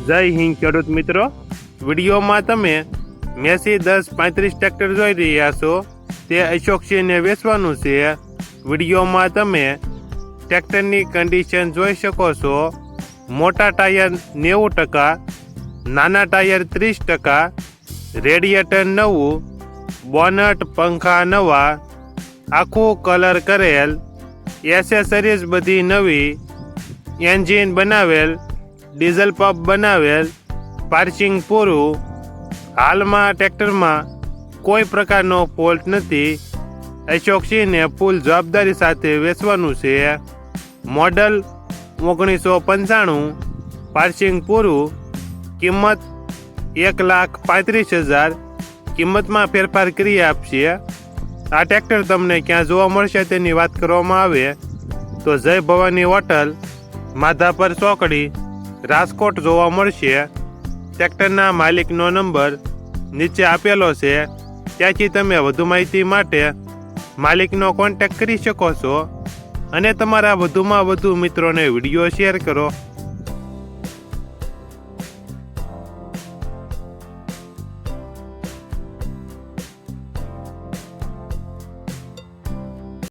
જય હિન્દ ખેડૂત મિત્રો, વિડીયોમાં તમે મેસી 1035 ટ્રેક્ટર જોઈ રહ્યા છો. તે અશોકસિંહને વેચવાનું છે. વિડીયોમાં તમે ટ્રેક્ટરની કન્ડિશન જોઈ શકો છો. મોટા ટાયર 90%, નાના ટાયર 30%, રેડિયેટર નવું, બોનટ પંખા નવા, આખું કલર કરેલ, એસેસરીઝ બધી નવી, એન્જિન બનાવેલ, ડીઝલ પંપ બનાવેલ, પાર્કિંગ પૂરું. હાલમાં ટ્રેક્ટરમાં કોઈ પ્રકારનો ફોલ્ટ નથી. અશોકસિંહને ફૂલ જવાબદારી સાથે વેચવાનું છે. મોડલ 1995, પાર્કિંગ પૂરું. કિંમત 1,35,000. કિંમતમાં ફેરફાર કરી આપશે. આ ટ્રેક્ટર તમને ક્યાં જોવા મળશે તેની વાત કરવામાં આવે તો જય ભવાની હોટલ, માધાપર ચોકડી, રાજકોટ જોવા મળશે. ટ્રેક્ટરના માલિકનો નંબર નીચે આપેલો છે. ત્યાંથી તમે વધુ માહિતી માટે માલિકનો કોન્ટેક્ટ કરી શકો છો અને તમારા વધુમાં વધુ મિત્રોને વિડીયો શેર કરો.